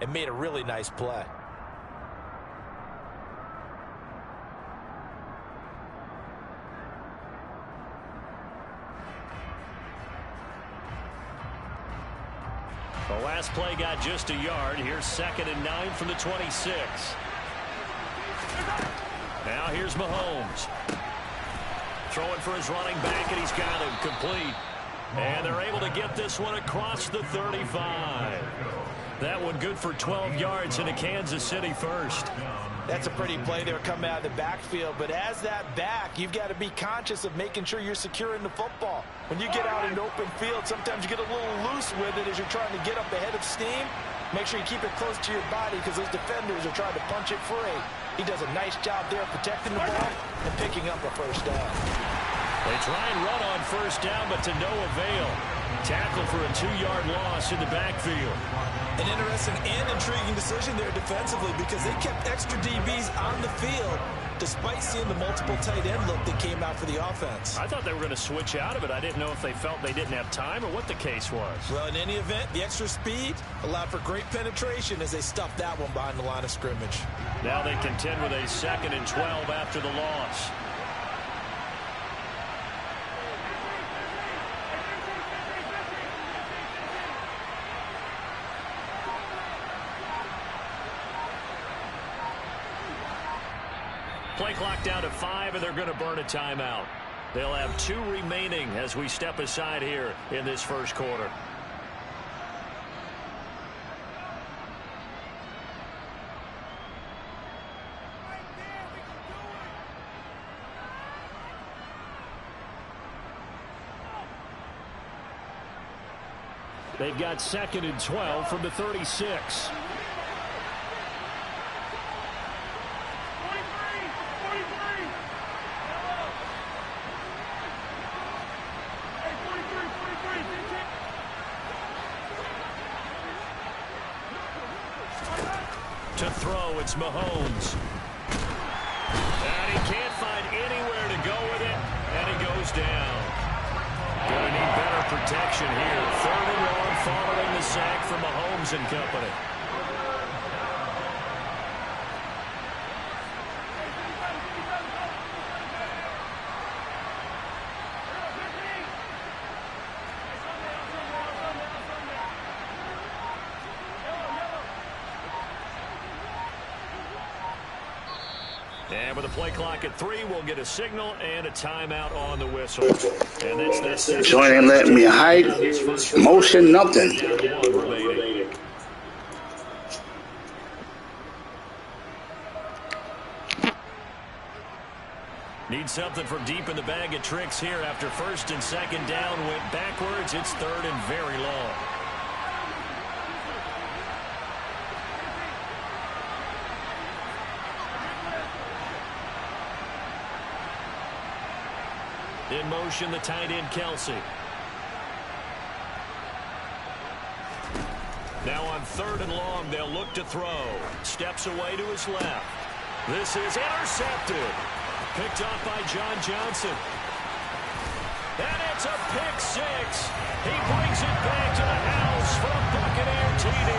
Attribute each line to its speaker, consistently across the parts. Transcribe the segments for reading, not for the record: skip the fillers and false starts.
Speaker 1: and made a really nice play.
Speaker 2: The last play got just a yard. Here's 2nd and 9 from the 26. Now here's Mahomes. Throwing for his running back, and he's got him complete. And they're able to get this one across the 35. That one good for 12 yards into Kansas City first.
Speaker 1: That's a pretty play there coming out of the backfield. But as that back, you've got to be conscious of making sure you're securing the football. When you get out in open field, sometimes you get a little loose with it as you're trying to get up ahead of steam. Make sure you keep it close to your body because those defenders are trying to punch it free. He does a nice job there protecting the ball and picking up a first down.
Speaker 2: They try and run on first down, but to no avail. Tackle for a 2-yard loss in the backfield.
Speaker 1: An interesting and intriguing decision there defensively because they kept extra DBs on the field despite seeing the multiple tight end look that came out for the offense.
Speaker 2: I thought they were going to switch out of it. I didn't know if they felt they didn't have time or what the case was.
Speaker 1: Well, in any event, the extra speed allowed for great penetration as they stuffed that one behind the line of scrimmage.
Speaker 2: Now they contend with a 2nd and 12 after the loss. Play clock down to 5, and they're going to burn a timeout. They'll have 2 remaining as we step aside here in this first quarter. They've got 2nd and 12 from the 36. To throw, it's Mahomes. And he can't find anywhere to go with it, and he goes down. Going to need better protection here. 3rd and long following the sack from Mahomes and company. And with a play clock at 3, we'll get a signal and a timeout on the whistle. And that's that.
Speaker 3: Joint ain't letting me hide. Motion, nothing.
Speaker 2: Need something from deep in the bag of tricks here after 1st and 2nd down went backwards. It's 3rd and very long. In motion, the tight end, Kelsey. Now on 3rd and long, they'll look to throw. Steps away to his left. This is intercepted. Picked off by John Johnson. And it's a pick 6. He brings it back to the house for a Buccaneer TD.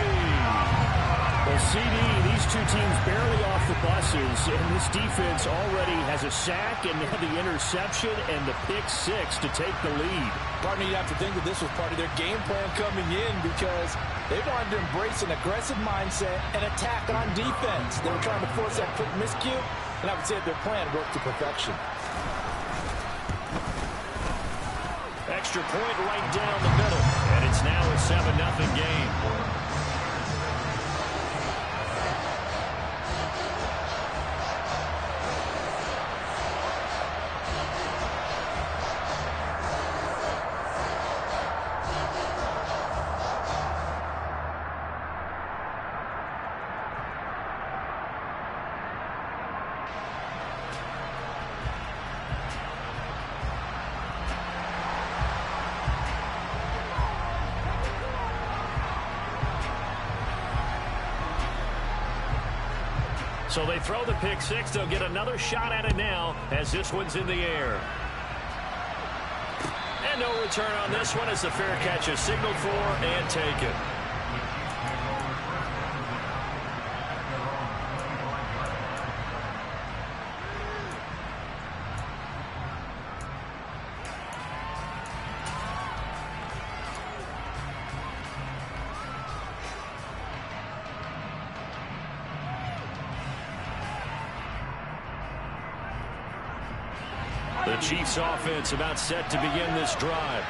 Speaker 4: Well, CD, these 2 teams barely off the buses, and this defense already has a sack and the interception and the pick 6 to take the lead.
Speaker 1: Partner, you have to think that this was part of their game plan coming in because they wanted to embrace an aggressive mindset and attack on defense. They were trying to force that quick miscue, and I would say their plan worked to perfection.
Speaker 2: Extra point right down the middle, and it's now a 7-0 game. So they throw the pick 6. They'll get another shot at it now as this one's in the air. And no return on this one as the fair catch is signaled for and taken. The Chiefs offense about set to begin this drive.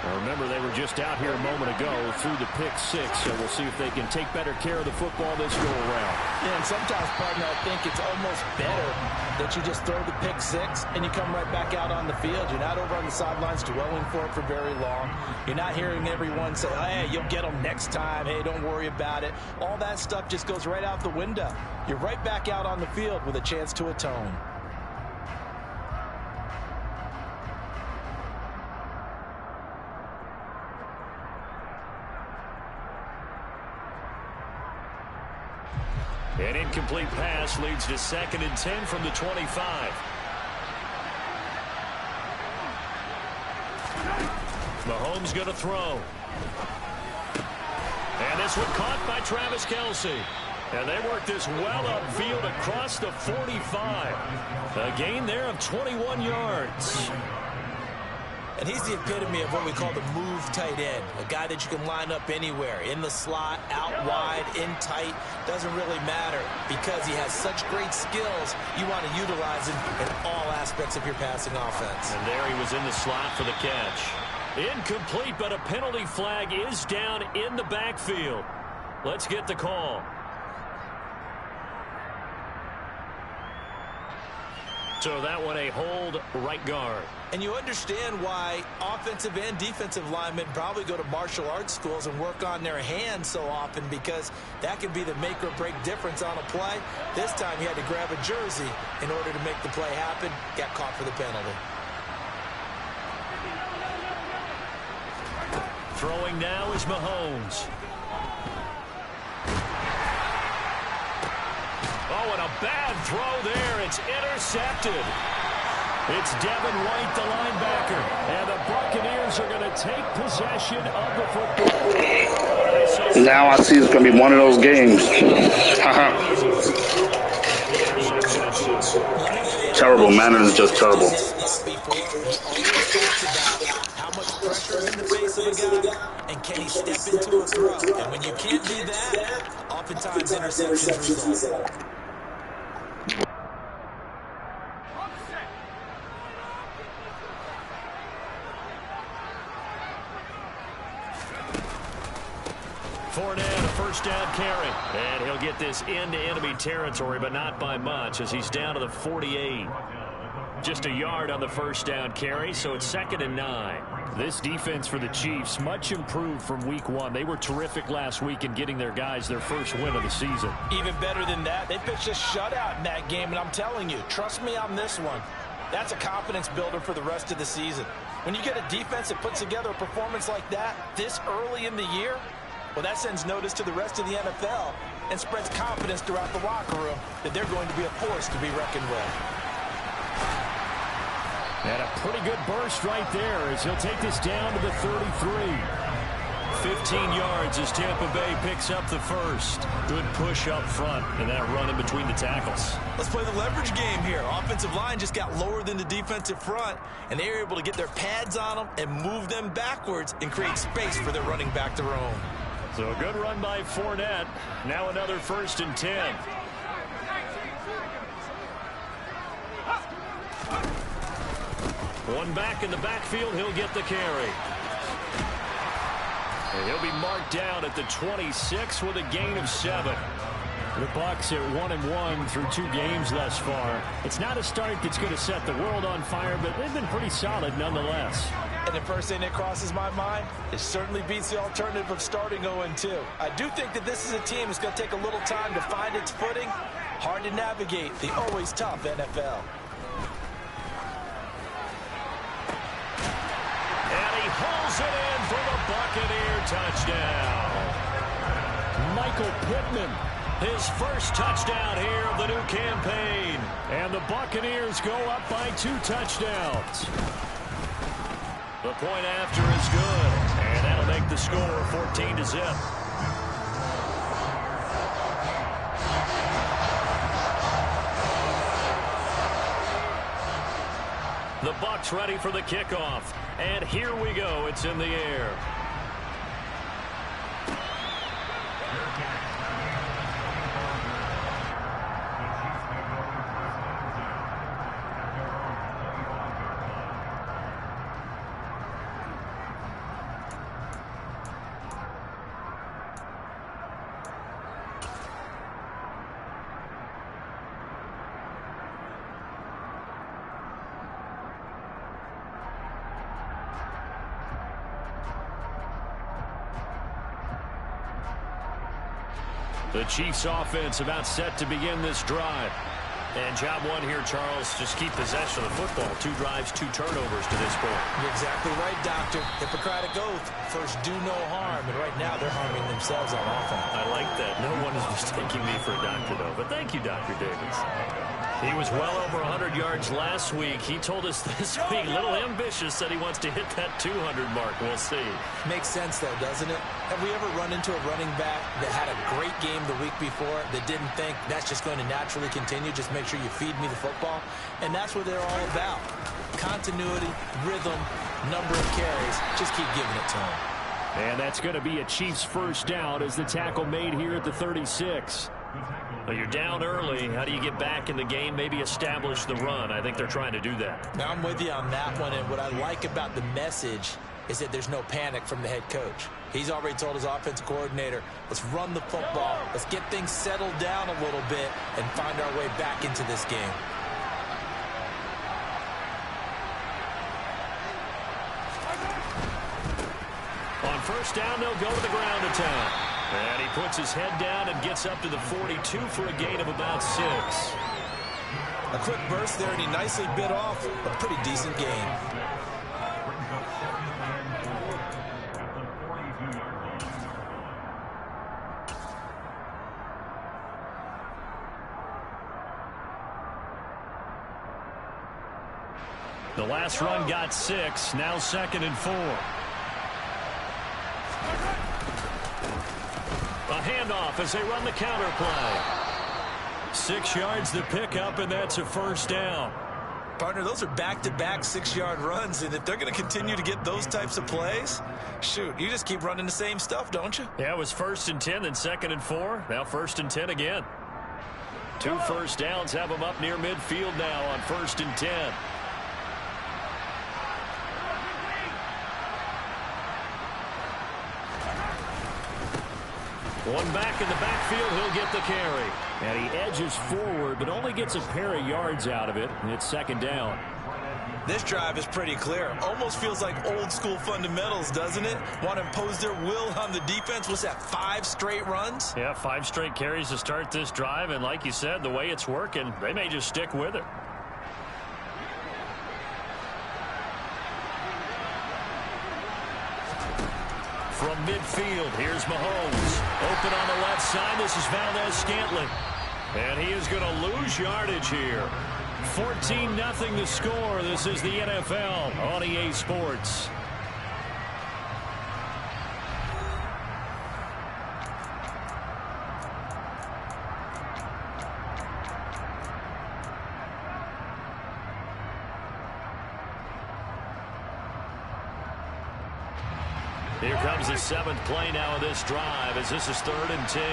Speaker 4: Now remember, they were just out here a moment ago through the pick six, so we'll see if they can take better care of the football this go-around.
Speaker 1: Yeah, and sometimes, partner, I think it's almost better that you just throw the pick six and you come right back out on the field. You're not over on the sidelines dwelling for it for very long. You're not hearing everyone say, hey, you'll get them next time. Hey, don't worry about it. All that stuff just goes right out the window. You're right back out on the field with a chance to atone.
Speaker 2: An incomplete pass leads to 2nd and 10 from the 25. Mahomes going to throw. And this one caught by Travis Kelce. And they work this well upfield across the 45. A gain there of 21 yards.
Speaker 1: And he's the epitome of what we call the move tight end. A guy that you can line up anywhere. In the slot, out wide, in tight. Doesn't really matter because he has such great skills. You want to utilize him in all aspects of your passing offense.
Speaker 2: And there he was in the slot for the catch. Incomplete, but a penalty flag is down in the backfield. Let's get the call. So that one a hold right guard.
Speaker 1: And you understand why offensive and defensive linemen probably go to martial arts schools and work on their hands so often, because that can be the make or break difference on a play. This time he had to grab a jersey in order to make the play happen. Got caught for the penalty.
Speaker 2: Throwing now is Mahomes. Oh, and a bad throw there. It's intercepted. It's Devin White, the linebacker. And the Buccaneers are going to take possession of the football.
Speaker 3: Now I see it's going to be one of those games. Terrible. Manning is just terrible.
Speaker 1: How much pressure is in the face of a guy, and can he step into a throw? And when you can't do that, oftentimes interceptions result.
Speaker 2: Fournette, a first down carry. And he'll get this into enemy territory, but not by much, as he's down to the 48. Just a yard on the first down carry, so it's 2nd and 9.
Speaker 4: This defense for the Chiefs, much improved from week one. They were terrific last week in getting their guys their first win of the season.
Speaker 1: Even better than that, they pitched a shutout in that game, and I'm telling you, trust me on this one. That's a confidence builder for the rest of the season. When you get a defense that puts together a performance like that this early in the year, well, that sends notice to the rest of the NFL and spreads confidence throughout the locker room that they're going to be a force to be reckoned with.
Speaker 4: And a pretty good burst right there as he'll take this down to the 33.
Speaker 2: 15 yards as Tampa Bay picks up the first. Good push up front and that run in between the tackles.
Speaker 1: Let's play the leverage game here. Offensive line just got lower than the defensive front, and they were able to get their pads on them and move them backwards and create space for their running back to roam.
Speaker 2: So a good run by Fournette. Now another 1st and 10. One back in the backfield. He'll get the carry. And he'll be marked down at the 26 with a gain of 7.
Speaker 4: The Bucs at 1-1 through 2 games thus far. It's not a start that's going to set the world on fire, but they've been pretty solid nonetheless.
Speaker 1: And the first thing that crosses my mind, it certainly beats the alternative of starting 0-2. I do think that this is a team that's going to take a little time to find its footing. Hard to navigate the always tough NFL.
Speaker 2: And he hauls it in for the Buccaneer touchdown.
Speaker 4: Michael Pittman,
Speaker 2: his first touchdown here of the new campaign.
Speaker 4: And the Buccaneers go up by 2 touchdowns.
Speaker 2: The point after is good, and that'll make the score 14-0. The Bucs ready for the kickoff, and here we go. It's in the air. The Chiefs offense about set to begin this drive.
Speaker 4: And job one here, Charles, just keep possession of the football. 2 drives, 2 turnovers to this point.
Speaker 1: You're exactly right, Doctor. Hippocratic oath. First, do no harm. And right now, they're harming themselves on offense.
Speaker 4: I like that. No one is mistaking me for a doctor, though. But thank you, Dr. Davis. He was well over 100 yards last week. He told us this week, a little ambitious, said he wants to hit that 200 mark. We'll see.
Speaker 1: Makes sense, though, doesn't it? Have we ever run into a running back that had a great game the week before that didn't think that's just going to naturally continue? Just make sure you feed me the football. And that's what they're all about. Continuity, rhythm, number of carries. Just keep giving it to them.
Speaker 4: And that's going to be a Chiefs first down as the tackle made here at the 36. Well, you're down early. How do you get back in the game, maybe establish the run? I think they're trying to do that.
Speaker 1: Now, I'm with you on that one, and what I like about the message is that there's no panic from the head coach. He's already told his offensive coordinator, let's run the football, let's get things settled down a little bit and find our way back into this game.
Speaker 2: On first down, they'll go to the ground attack. And he puts his head down and gets up to the 42 for a gain of about 6.
Speaker 1: A quick burst there, and he nicely bit off a pretty decent gain.
Speaker 2: The last run got 6, now 2nd and 4. A handoff as they run the counter play. 6 yards to pick up, and that's a first down.
Speaker 1: Partner, those are back-to-back 6-yard runs, and if they're going to continue to get those types of plays, shoot, you just keep running the same stuff, don't you?
Speaker 2: Yeah, it was 1st and 10, then 2nd and 4, now 1st and 10 again. 2 first downs have them up near midfield now on 1st and 10. One back in the backfield, he'll get the carry.
Speaker 4: And he edges forward, but only gets a pair of yards out of it, and it's 2nd down.
Speaker 1: This drive is pretty clear. Almost feels like old-school fundamentals, doesn't it? Want to impose their will on the defense. What's that, 5 straight runs?
Speaker 2: Yeah, 5 straight carries to start this drive, and like you said, the way it's working, they may just stick with it. From midfield, here's Mahomes. Open on the left side, this is Valdez-Scantling. And he is going to lose yardage here. 14-0 the score. This is the NFL on EA Sports. Here comes the 7th play now of this drive as this is 3rd and 10.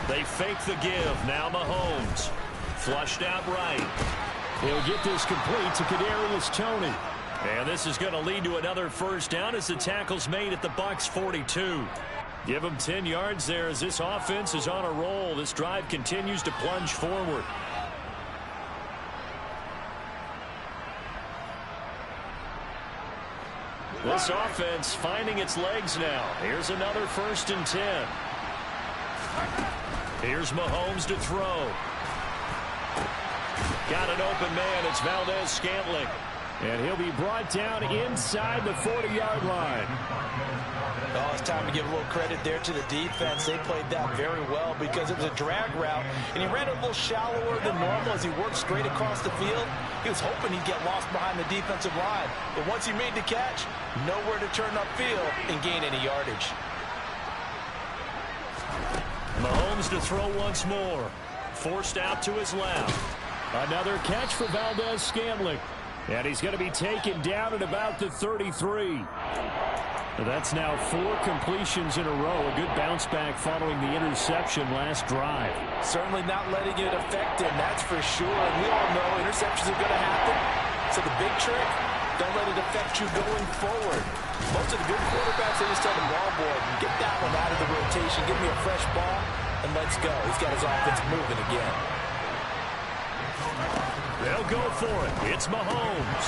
Speaker 2: They fake the give. Now Mahomes. Flushed out right.
Speaker 4: He'll get this complete to Kadarius Toney.
Speaker 2: And this is going to lead to another first down as the tackle's made at the Bucs 42. Give them 10 yards there as this offense is on a roll. This drive continues to plunge forward. This offense finding its legs now. Here's another 1st and 10. Here's Mahomes to throw. Got an open man. It's Valdez-Scantling.
Speaker 4: And he'll be brought down inside the 40-yard line.
Speaker 1: Oh, it's time to give a little credit there to the defense. They played that very well because it was a drag route, and he ran it a little shallower than normal as he worked straight across the field. He was hoping he'd get lost behind the defensive line, but once he made the catch, nowhere to turn upfield and gain any yardage.
Speaker 2: Mahomes to throw once more. Forced out to his left.
Speaker 4: Another catch for Valdez-Scantling. And he's going to be taken down at about the 33. That's now 4 completions in a row. A good bounce back following the interception last drive.
Speaker 1: Certainly not letting it affect him, that's for sure. And we all know interceptions are going to happen. So the big trick, don't let it affect you going forward. Most of the good quarterbacks, they just tell the ball boy, get that one out of the rotation, give me a fresh ball, and let's go. He's got his offense moving again.
Speaker 2: They'll go for it. It's Mahomes.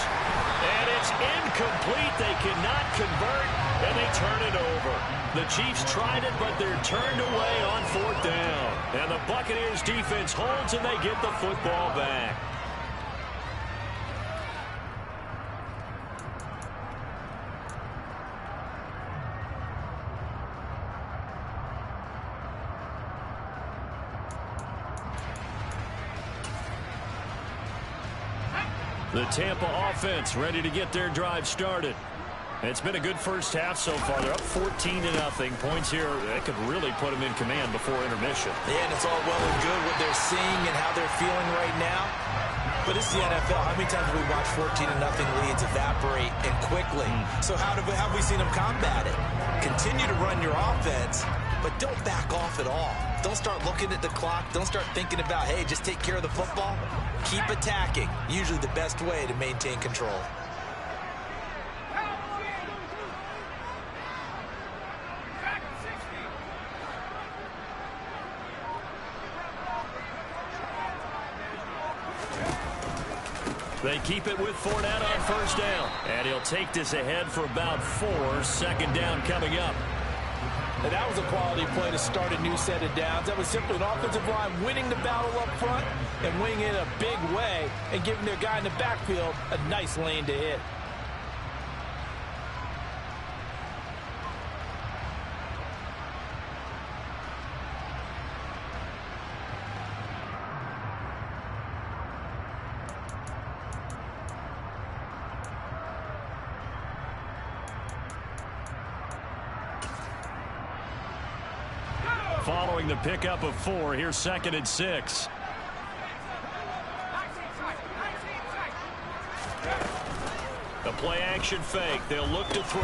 Speaker 2: And it's incomplete. They cannot convert, and they turn it over. The Chiefs tried it, but they're turned away on 4th down. And the Buccaneers defense holds, and they get the football back. The Tampa offense ready to get their drive started. It's been a good first half so far. They're up 14-0. Points here that could really put them in command before intermission.
Speaker 1: Yeah, and it's all well and good what they're seeing and how they're feeling right now. But it's the NFL. How many times have we watched 14-0 leads evaporate and quickly? So how have we seen them combat it? Continue to run your offense, but don't back off at all. Don't start looking at the clock. Don't start thinking about, hey, just take care of the football. Keep attacking. Usually the best way to maintain control.
Speaker 2: They keep it with Fournette on 1st down. And he'll take this ahead for about 4. 2nd down coming up.
Speaker 1: And that was a quality play to start a new set of downs. That was simply an offensive line winning the battle up front and winning it in a big way and giving their guy in the backfield a nice lane to hit.
Speaker 2: Following the pickup of 4, here's 2nd and 6. The play-action fake. They'll look to throw.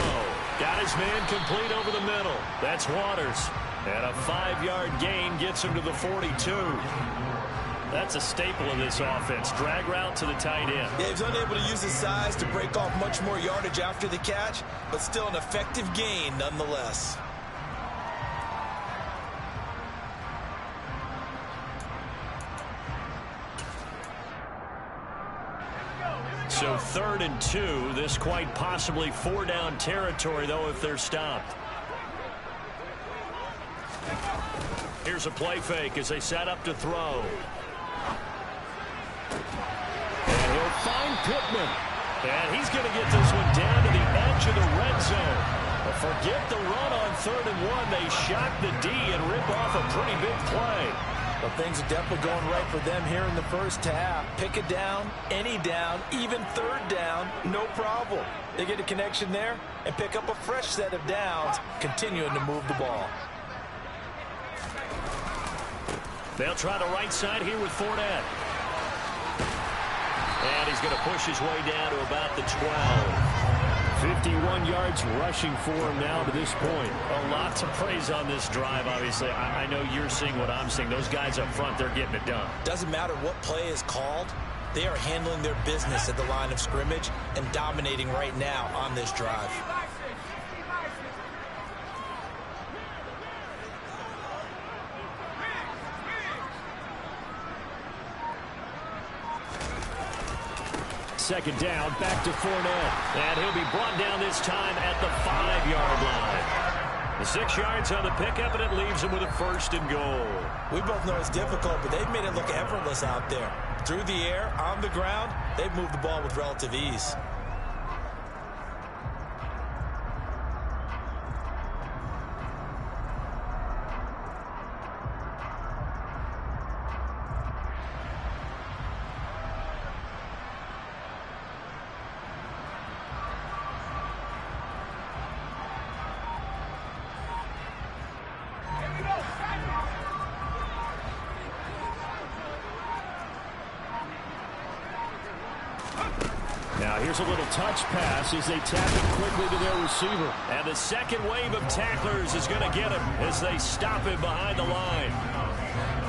Speaker 2: Got his man complete over the middle. That's Waters. And a 5-yard gain gets him to the 42. That's a staple of this offense. Drag route to the tight end.
Speaker 1: Yeah, he's unable to use his size to break off much more yardage after the catch, but still an effective gain nonetheless.
Speaker 2: So 3rd and 2. This quite possibly 4-down territory, though, if they're stopped. Here's a play fake as they set up to throw. And he'll find Pittman. And he's going to get this one down to the edge of the red zone. But forget the run on 3rd and 1. They shock the D and rip off a pretty big play.
Speaker 1: Well, things are definitely going right for them here in the first half. Pick a down, any down, even 3rd down, no problem. They get a connection there and pick up a fresh set of downs, continuing to move the ball.
Speaker 2: They'll try the right side here with Fournette. And he's going to push his way down to about the 12.
Speaker 4: 51 yards rushing for him now to this point.
Speaker 2: A lot to praise on this drive, obviously. I know you're seeing what I'm seeing. Those guys up front, they're getting it done.
Speaker 1: Doesn't matter what play is called. They are handling their business at the line of scrimmage and dominating right now on this drive.
Speaker 2: Second down, back to Fournette. And he'll be brought down this time at the 5-yard line. The 6 yards on the pickup, and it leaves him with a 1st and goal.
Speaker 1: We both know it's difficult, but they've made it look effortless out there. Through the air, on the ground, they've moved the ball with relative ease.
Speaker 4: Now here's a little touch pass as they tap it quickly to their receiver.
Speaker 2: And the second wave of tacklers is going to get him as they stop him behind the line.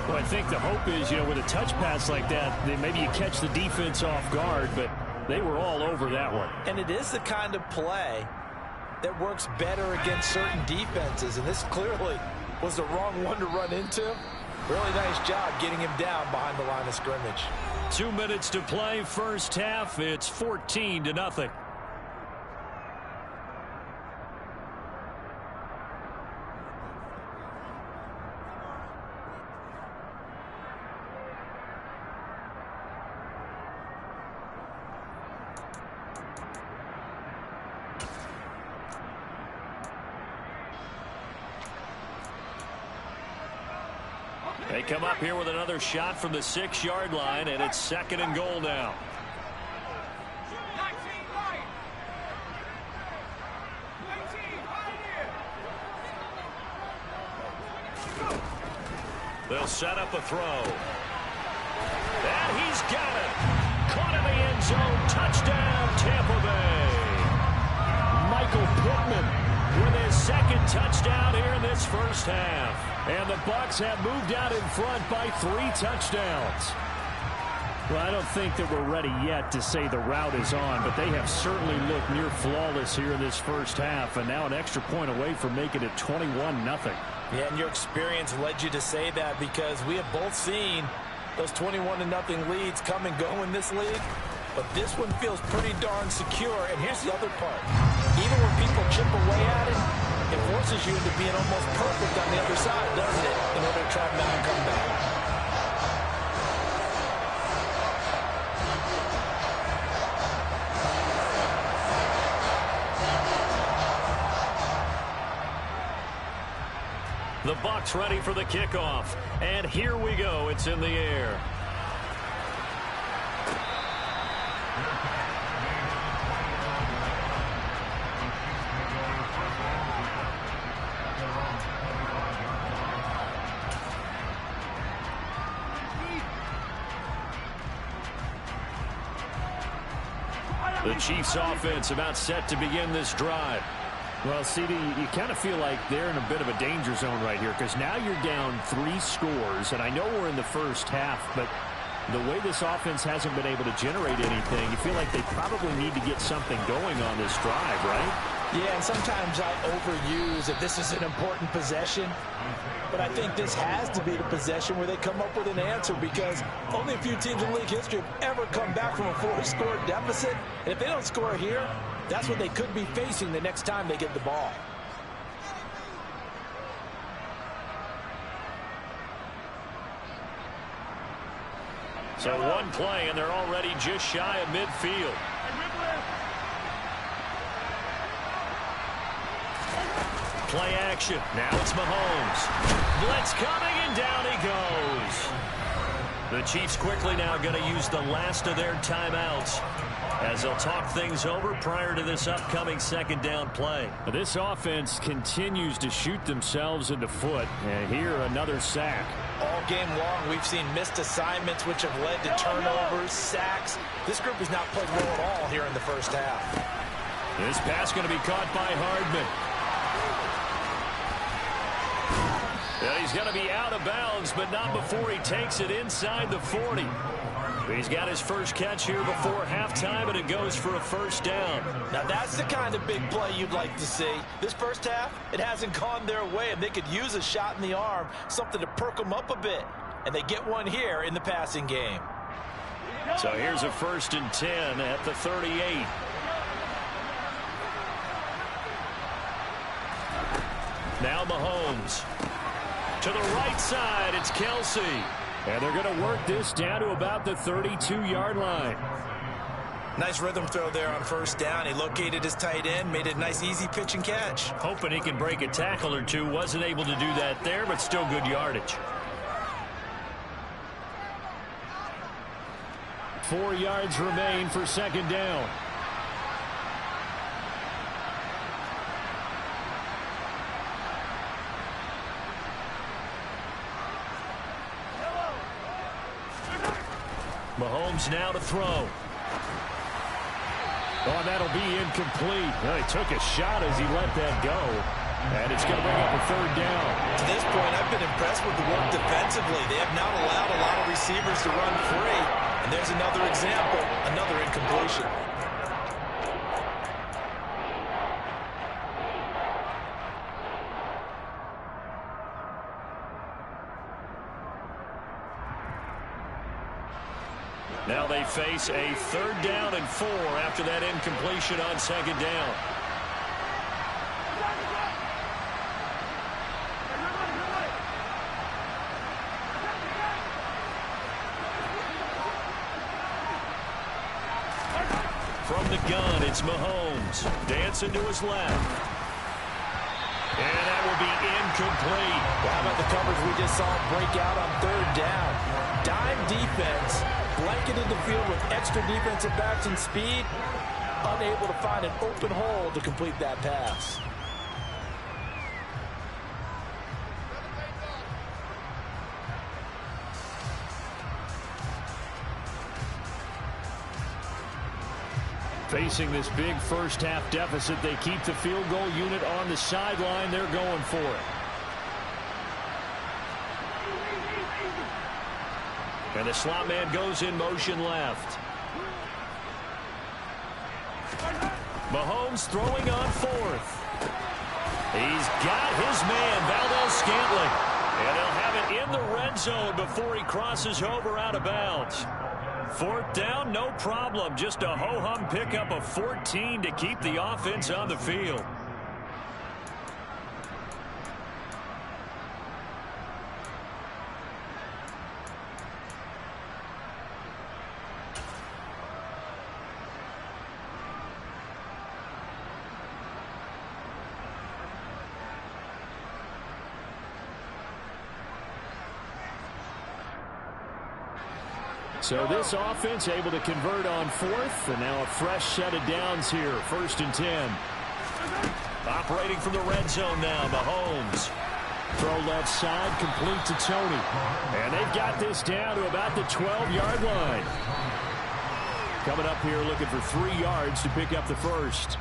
Speaker 4: Well, I think the hope is, with a touch pass like that, then maybe you catch the defense off guard, but they were all over that one.
Speaker 1: And it is the kind of play that works better against certain defenses, and this clearly was the wrong one to run into. Really nice job getting him down behind the line of scrimmage.
Speaker 2: 2 minutes to play, first half. It's 14-0. They come up here with another shot from the 6-yard line, and it's 2nd and goal now. They'll set up a throw. And he's got it. Caught in the end zone. Touchdown, Tampa Bay. Michael Pittman with his 2nd touchdown here in this first half.
Speaker 4: And the Bucs have moved out in front by 3 touchdowns. Well, I don't think that we're ready yet to say the route is on, but they have certainly looked near flawless here in this first half, and now an extra point away from making it 21-0.
Speaker 1: Yeah, and your experience led you to say that, because we have both seen those 21-0 leads come and go in this league. But this one feels pretty darn secure. And here's the other part. Even when people chip away at it, it forces you into being almost perfect on the other side, doesn't it, in order to try to make a comeback.
Speaker 2: The Bucs ready for the kickoff. And here we go. It's in the air. The Chiefs offense about set to begin this drive.
Speaker 4: Well, CD, you kind of feel like they're in a bit of a danger zone right here, because now you're down 3 scores, and I know we're in the first half, but the way this offense hasn't been able to generate anything, you feel like they probably need to get something going on this drive, right?
Speaker 1: Yeah, and sometimes I overuse that this is an important possession. But I think this has to be the possession where they come up with an answer, because only a few teams in league history have ever come back from a 4-score deficit. And if they don't score here, that's what they could be facing the next time they get the ball.
Speaker 2: So one play, and they're already just shy of midfield. Play action. Now it's Mahomes. Blitz coming, and down he goes. The Chiefs quickly now going to use the last of their timeouts as they'll talk things over prior to this upcoming 2nd down play.
Speaker 4: This offense continues to shoot themselves in the foot. And here, another sack.
Speaker 1: All game long, we've seen missed assignments, which have led to turnovers, sacks. This group has not played well at all here in the first half.
Speaker 2: This pass going to be caught by Hardman. Well, he's going to be out of bounds, but not before he takes it inside the 40. He's got his first catch here before halftime, and it goes for a first down.
Speaker 1: Now, that's the kind of big play you'd like to see. This first half, it hasn't gone their way, and they could use a shot in the arm, something to perk them up a bit. And they get one here in the passing game.
Speaker 2: So here's a 1st and 10 at the 38. Now Mahomes. To the right side, it's Kelsey.
Speaker 4: And they're going to work this down to about the 32-yard line.
Speaker 1: Nice rhythm throw there on 1st down. He located his tight end, made it a nice easy pitch and catch.
Speaker 2: Hoping he can break a tackle or two. Wasn't able to do that there, but still good yardage.
Speaker 4: 4 yards remain for 2nd down.
Speaker 2: Mahomes now to throw.
Speaker 4: Oh, that'll be incomplete. Well, he took a shot as he let that go. And it's going to bring up a 3rd down.
Speaker 1: To this point, I've been impressed with the work defensively. They have not allowed a lot of receivers to run free. And there's another example, another incompletion.
Speaker 2: Now they face a 3rd down and 4 after that incompletion on 2nd down. From the gun, it's Mahomes. Dancing to his left. And that will be incomplete.
Speaker 1: How about the coverage we just saw break out on 3rd down? Dime defense, blanketed the field with extra defensive backs and speed, unable to find an open hole to complete that pass.
Speaker 4: Facing this big first-half deficit, they keep the field goal unit on the sideline. They're going for it. And the slot man goes in motion left. Mahomes throwing on 4th. He's got his man, Valdez-Scantling. And he'll have it in the red zone before he crosses over out of bounds. 4th down, no problem. Just a ho-hum pickup of 14 to keep the offense on the field. So this offense able to convert on 4th, and now a fresh set of downs here. 1st and 10. Operating from the red zone now, Mahomes. Throw left side, complete to Tony. And they've got this down to about the 12-yard line. Coming up here looking for 3 yards to pick up the first.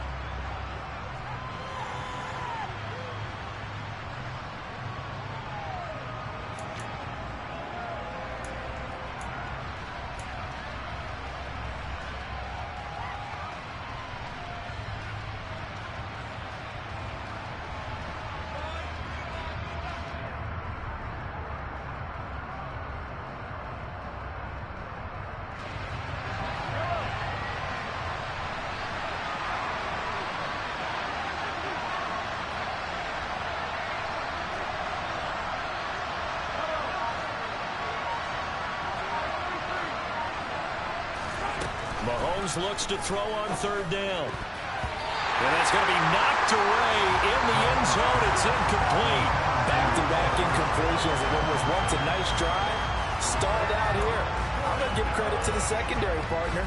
Speaker 4: Mahomes looks to throw on 3rd down. And that's going to be knocked away in the end zone. It's incomplete.
Speaker 1: Back-to-back incompletions, and what was once a nice drive stalled out here. I'm going to give credit to the secondary partner.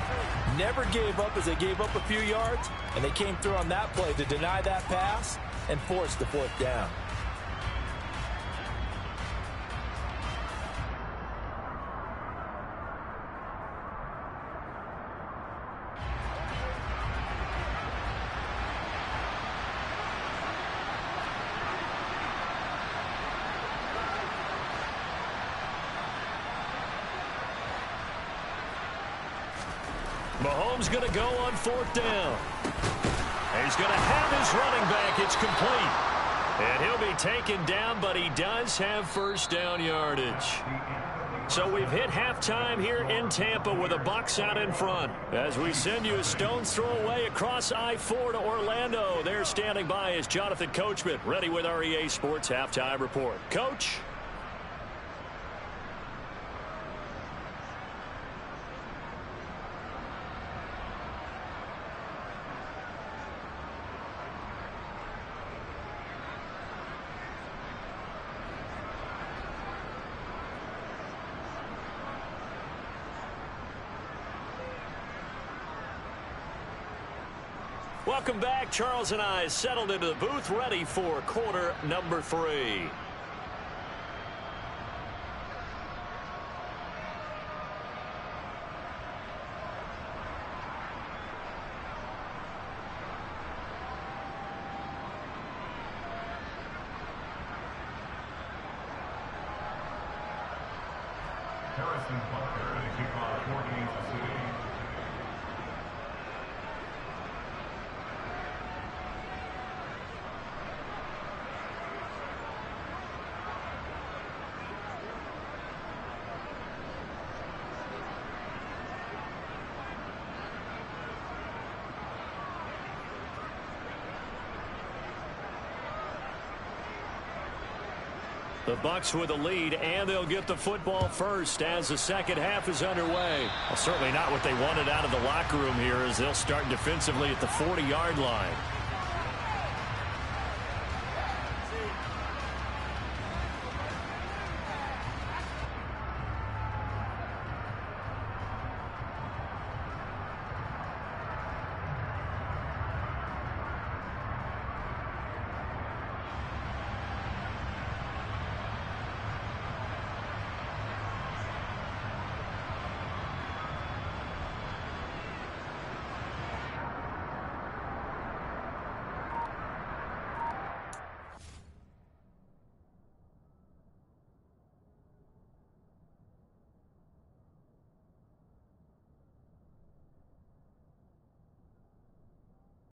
Speaker 1: Never gave up as they gave up a few yards, and they came through on that play to deny that pass and force the 4th down.
Speaker 2: Mahomes going to go on 4th down. And he's going to have his running back. It's complete. And he'll be taken down, but he does have 1st down yardage. So we've hit halftime here in Tampa with the Bucs out in front. As we send you a stone's throw away across I-4 to Orlando. There standing by is Jonathan Coachman, ready with our EA Sports Halftime Report. Coach? Welcome back. Charles and I settled into the booth, ready for quarter number 3.
Speaker 5: Harrison Butker and kickoff for Kansas City.
Speaker 2: The Bucs with a lead, and they'll get the football first as the second half is underway.
Speaker 4: Well, certainly not what they wanted out of the locker room here as they'll start defensively at the 40-yard line.